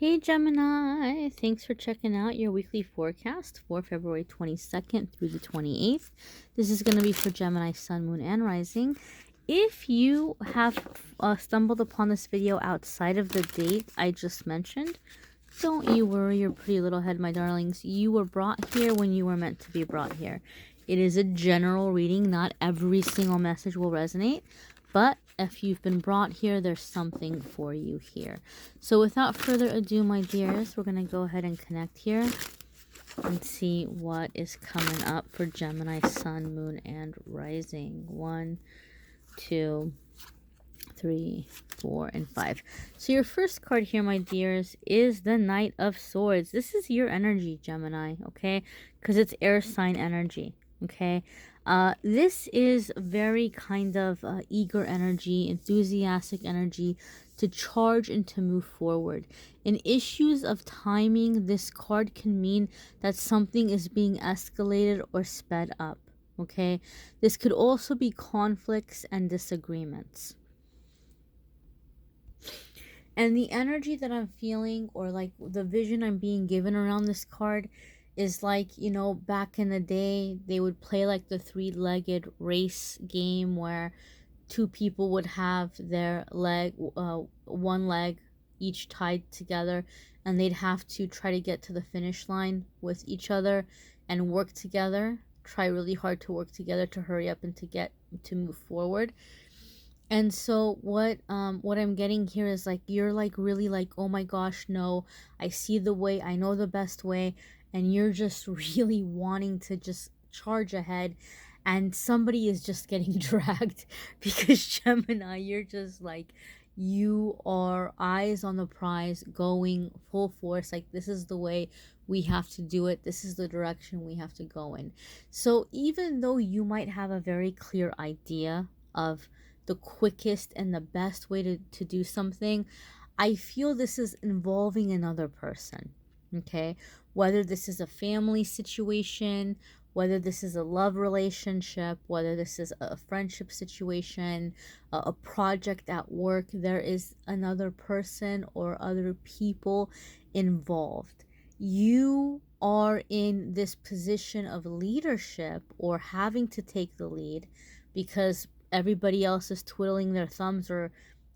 Hey Gemini, thanks for checking out your weekly forecast for February 22nd through the 28th. This is going to be for Gemini, Sun, Moon, and Rising. If you have stumbled upon this video outside of the date I just mentioned, don't you worry your pretty little head, my darlings. You were brought here when you were meant to be brought here. It is a general reading. Not every single message will resonate, but if you've been brought here, there's something for you here. So without further ado, my dears, we're going to go ahead and connect here and see what is coming up for Gemini, Sun, Moon, and Rising. 1, 2, 3, 4, and 5. So your first card here, my dears, is the Knight of Swords. This is your energy, Gemini, okay? Because it's air sign energy, okay? This is very kind of eager energy, enthusiastic energy to charge and to move forward. In issues of timing, this card can mean that something is being escalated or sped up, okay? This could also be conflicts and disagreements. And the energy that I'm feeling, or like the vision I'm being given around this card, is like, you know, back in the day, they would play like the three-legged race game where two people would have their one leg each tied together, and they'd have to try to get to the finish line with each other and work together, try really hard to work together to hurry up and to move forward. And so what I'm getting here is like, you're like really like, oh my gosh, no, I see the way, I know the best way, and you're just really wanting to just charge ahead, and somebody is just getting dragged because Gemini, you're just like, you are eyes on the prize, going full force, like this is the way we have to do it, this is the direction we have to go in. So even though you might have a very clear idea of the quickest and the best way to do something, I feel this is involving another person, okay? Whether this is a family situation, whether this is a love relationship, whether this is a friendship situation, a project at work, there is another person or other people involved. You are in this position of leadership or having to take the lead because everybody else is twiddling their thumbs or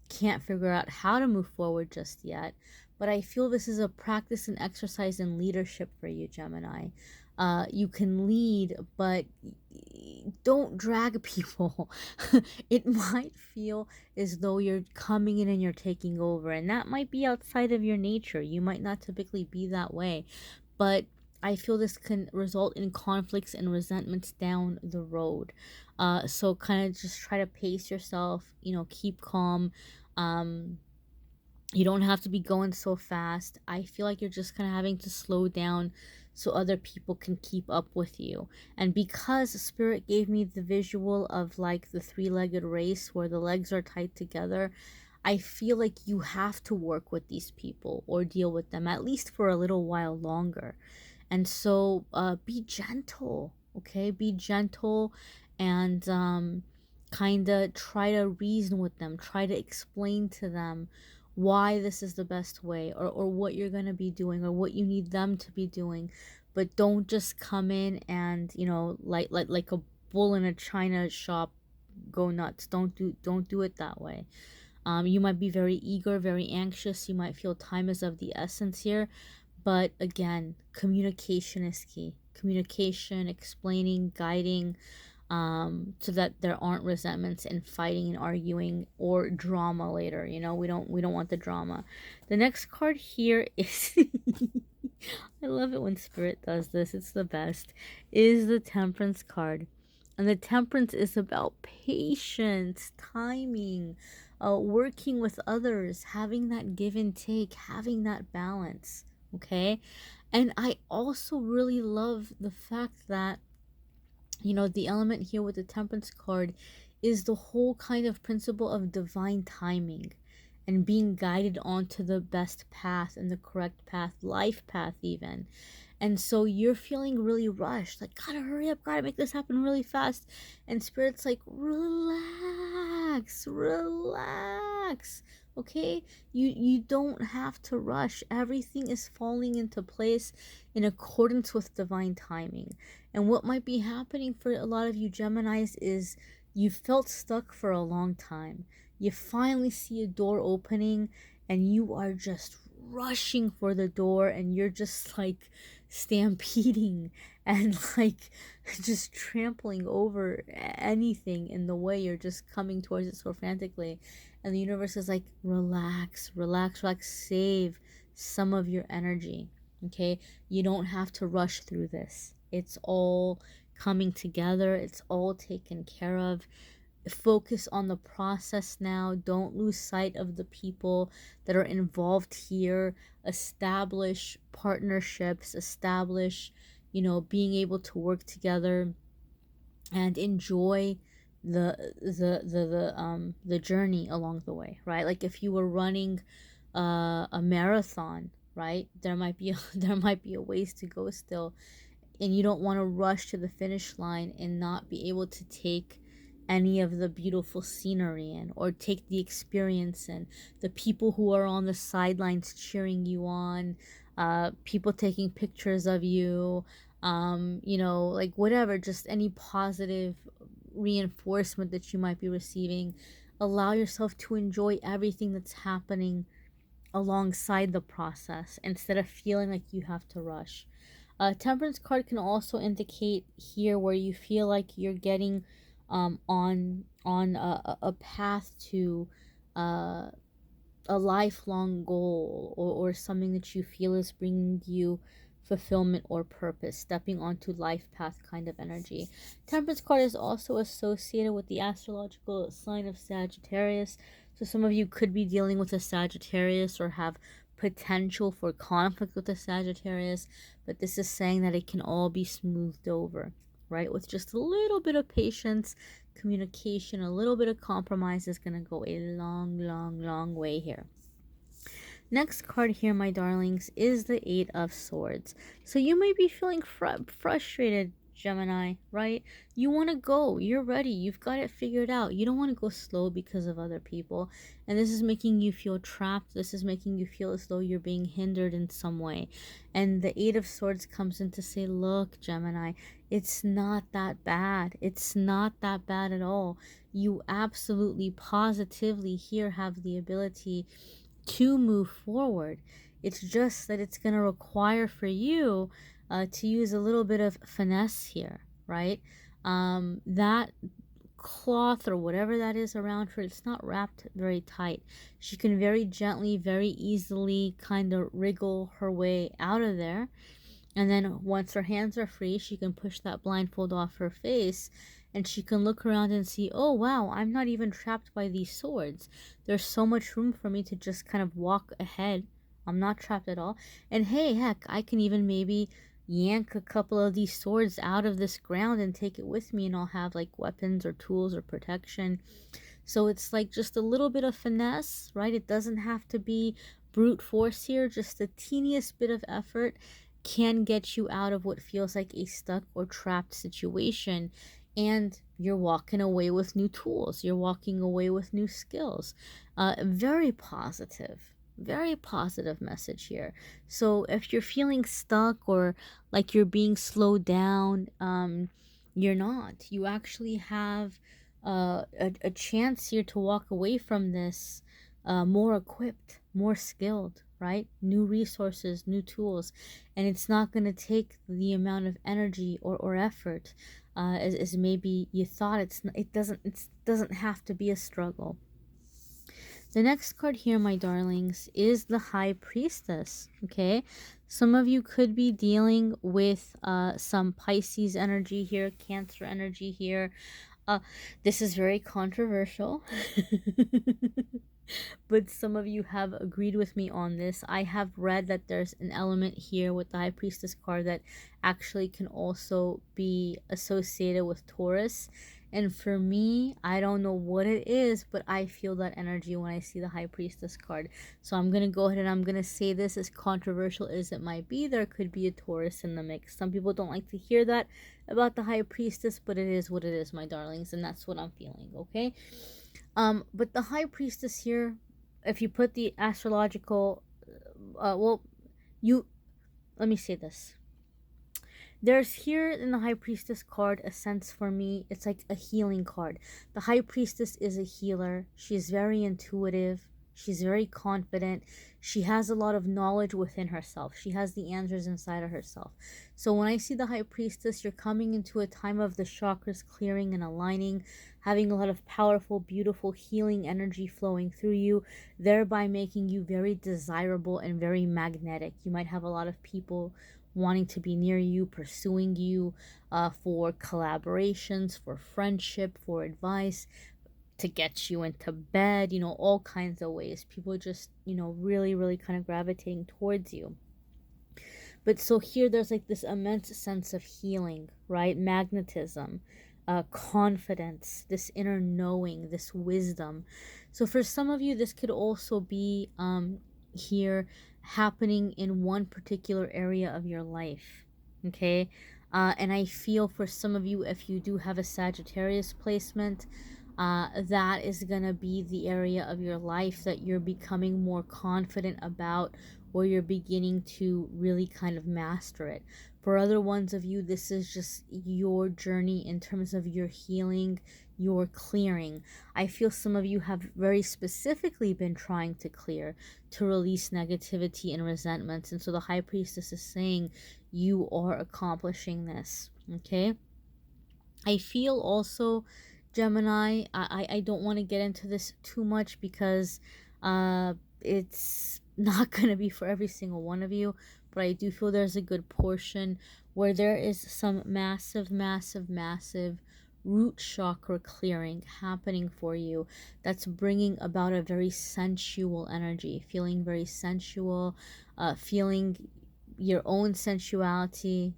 can't figure out how to move forward just yet. But I feel this is a practice and exercise in leadership for you, Gemini. You can lead, but don't drag people. It might feel as though you're coming in and you're taking over, and that might be outside of your nature. You might not typically be that way, but I feel this can result in conflicts and resentments down the road. So kind of just try to pace yourself, you know, keep calm. You don't have to be going so fast. I feel like you're just kind of having to slow down so other people can keep up with you. And because Spirit gave me the visual of like the three-legged race where the legs are tied together, I feel like you have to work with these people or deal with them at least for a little while longer. And so be gentle, okay? Be gentle and kind of try to reason with them, try to explain to them why this is the best way, or what you're going to be doing or what you need them to be doing. But don't just come in and, you know, like a bull in a china shop, go nuts. Don't do it that way. You might be very eager, very anxious. You might feel time is of the essence here. But again, communication is key. Communication, explaining, guiding, so that there aren't resentments and fighting and arguing or drama later. You know, we don't want the drama. The next card here is I love it when Spirit does this. It's the best. Is the Temperance card. And the Temperance is about patience, timing, working with others, having that give and take, having that balance. Okay. And I also really love the fact that, you know, the element here with the Temperance card is the whole kind of principle of divine timing and being guided onto the best path and the correct path, life path even. And so you're feeling really rushed, like, gotta hurry up, gotta make this happen really fast. And Spirit's like, relax, relax. Okay, you don't have to rush. Everything is falling into place in accordance with divine timing. And what might be happening for a lot of you Geminis is you felt stuck for a long time. You finally see a door opening and you are just rushing for the door, and you're just like stampeding and like just trampling over anything in the way. You're just coming towards it so frantically, and the universe is like, relax, relax, relax, save some of your energy. Okay, you don't have to rush through this. It's all coming together, it's all taken care of. Focus on the process now. Don't lose sight of the people that are involved here. Establish partnerships, establish, being able to work together and enjoy the journey along the way, right? Like if you were running a marathon, right? There might be there might be a ways to go still, and you don't want to rush to the finish line and not be able to take any of the beautiful scenery in, or take the experience in, the people who are on the sidelines cheering you on, people taking pictures of you, like whatever, just any positive reinforcement that you might be receiving. Allow yourself to enjoy everything that's happening alongside the process instead of feeling like you have to rush. Temperance card can also indicate here where you feel like you're getting on a path to uh, a lifelong goal, or something that you feel is bringing you fulfillment or purpose, stepping onto life path kind of energy. Temperance card is also associated with the astrological sign of Sagittarius. So some of you could be dealing with a Sagittarius or have potential for conflict with a Sagittarius, but this is saying that it can all be smoothed over, right? With just a little bit of patience, communication, a little bit of compromise is going to go a long, long, long way here. Next card here, my darlings, is the Eight of Swords. So you may be feeling frustrated, Gemini, right? You want to go. You're ready. You've got it figured out. You don't want to go slow because of other people. And this is making you feel trapped. This is making you feel as though you're being hindered in some way. And the Eight of Swords comes in to say, look, Gemini, it's not that bad. It's not that bad at all. You absolutely, positively here have the ability to move forward. It's just that it's going to require for you to use a little bit of finesse here, right? That cloth or whatever that is around her, it's not wrapped very tight. She can very gently, very easily kind of wriggle her way out of there. And then once her hands are free, she can push that blindfold off her face, and she can look around and see, oh wow, I'm not even trapped by these swords. There's so much room for me to just kind of walk ahead. I'm not trapped at all. And hey, heck, I can even maybe yank a couple of these swords out of this ground and take it with me, and I'll have like weapons or tools or protection. So it's like just a little bit of finesse, right? It doesn't have to be brute force here. Just the teeniest bit of effort can get you out of what feels like a stuck or trapped situation. And you're walking away with new tools. You're walking away with new skills. Very positive message here. So if you're feeling stuck or like you're being slowed down, you're not. You actually have a chance here to walk away from this more equipped, more skilled, right? New resources, new tools. And it's not going to take the amount of energy or effort as maybe you thought. It doesn't have to be a struggle. The next card here, my darlings, is the High Priestess, okay? Some of you could be dealing with some Pisces energy here, Cancer energy here. This is very controversial, but some of you have agreed with me on this. I have read that there's an element here with the High Priestess card that actually can also be associated with Taurus. And for me, I don't know what it is, but I feel that energy when I see the High Priestess card. So I'm going to go ahead and I'm going to say this, as controversial as it might be, there could be a Taurus in the mix. Some people don't like to hear that about the High Priestess, but it is what it is, my darlings, and that's what I'm feeling, okay? But the High Priestess here, if you put the astrological, well, you, let me say this. There's here in the High Priestess card a sense for me, it's like a healing card. The High Priestess is a healer. She's very intuitive. She's very confident. She has a lot of knowledge within herself. She has the answers inside of herself. So when I see the High Priestess, you're coming into a time of the chakras clearing and aligning, having a lot of powerful, beautiful, healing energy flowing through you, thereby making you very desirable and very magnetic. You might have a lot of people wanting to be near you, pursuing you, for collaborations, for friendship, for advice, to get you into bed, all kinds of ways. People just, really, really kind of gravitating towards you. But so here there's like this immense sense of healing, right? Magnetism, confidence, this inner knowing, this wisdom. So for some of you, this could also be here happening in one particular area of your life. Okay. And I feel for some of you, if you do have a Sagittarius placement, that is going to be the area of your life that you're becoming more confident about, or you're beginning to really kind of master it. For other ones of you, this is just your journey in terms of your healing, your clearing. I feel some of you have very specifically been trying to clear, to release negativity and resentments. And so the High Priestess is saying you are accomplishing this. Okay. I feel also, Gemini, I don't want to get into this too much because it's not going to be for every single one of you, but I do feel there's a good portion where there is some massive, massive, massive root chakra clearing happening for you that's bringing about a very sensual energy, feeling very sensual, feeling your own sensuality,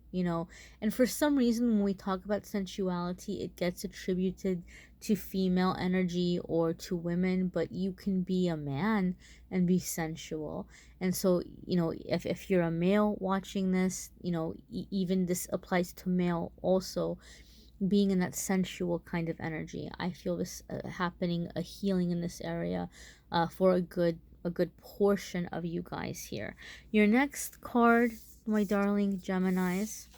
and for some reason when we talk about sensuality, it gets attributed to female energy or to women, but you can be a man and be sensual. And so, if you're a male watching this, even this applies to male also, being in that sensual kind of energy. I feel this happening, a healing in this area, for a good portion of you guys here. Your next card, my darling Geminis,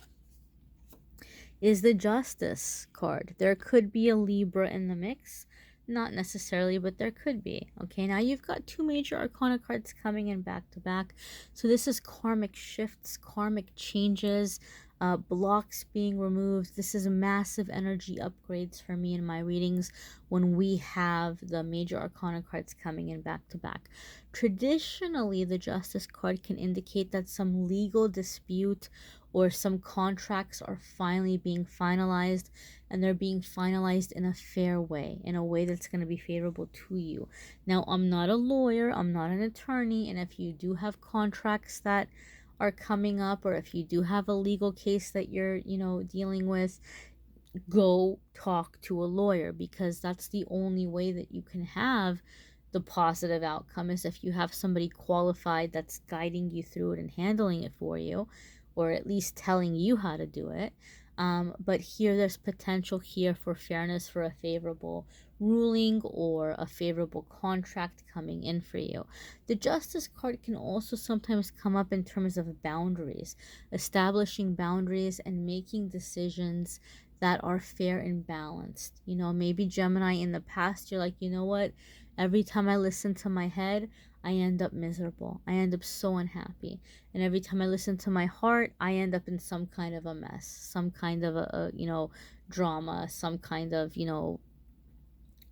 is the Justice card. There could be a Libra in the mix. Not necessarily, but there could be. Okay, now you've got two major arcana cards coming in back to back. So this is karmic shifts, karmic changes, blocks being removed. This is massive energy upgrades for me in my readings when we have the major arcana cards coming in back to back. Traditionally, the Justice card can indicate that some legal dispute or some contracts are finally being finalized, and they're being finalized in a fair way, in a way that's going to be favorable to you. Now, I'm not a lawyer, I'm not an attorney, and if you do have contracts that are coming up, or if you do have a legal case that you're, dealing with, go talk to a lawyer, because that's the only way that you can have the positive outcome, is if you have somebody qualified that's guiding you through it and handling it for you, or at least telling you how to do it. But here there's potential here for fairness, for a favorable ruling or a favorable contract coming in for you. The Justice card can also sometimes come up in terms of boundaries, establishing boundaries and making decisions that are fair and balanced. Maybe Gemini, in the past, you're like, you know what? Every time I listen to my head, I end up miserable. I end up so unhappy. And every time I listen to my heart, I end up in some kind of a mess, some kind of a drama, some kind of,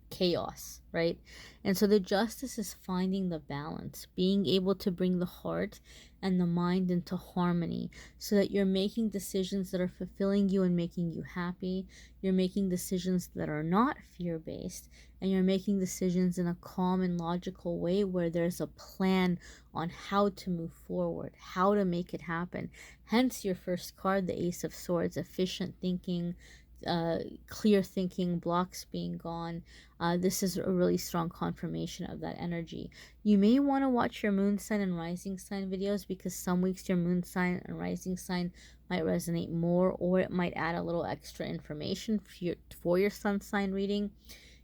chaos, right? And so the Justice is finding the balance, being able to bring the heart and the mind into harmony, so that you're making decisions that are fulfilling you and making you happy. You're making decisions that are not fear-based, and you're making decisions in a calm and logical way where there's a plan on how to move forward, how to make it happen. Hence your first card, the Ace of Swords, efficient thinking, clear thinking, blocks being gone. This is a really strong confirmation of that energy. You may want to watch your moon sign and rising sign videos, because some weeks your moon sign and rising sign might resonate more, or it might add a little extra information for your sun sign reading.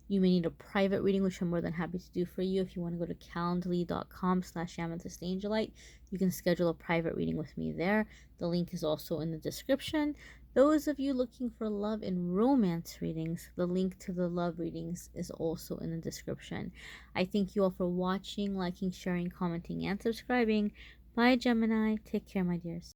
You may need a private reading, which I'm more than happy to do for you. If you want to go to calendly.com/amethystangelite, you can schedule a private reading with me there. The link is also in the description. Those of you looking for love and romance readings, the link to the love readings is also in the description. I thank you all for watching, liking, sharing, commenting, and subscribing. Bye, Gemini. Take care, my dears.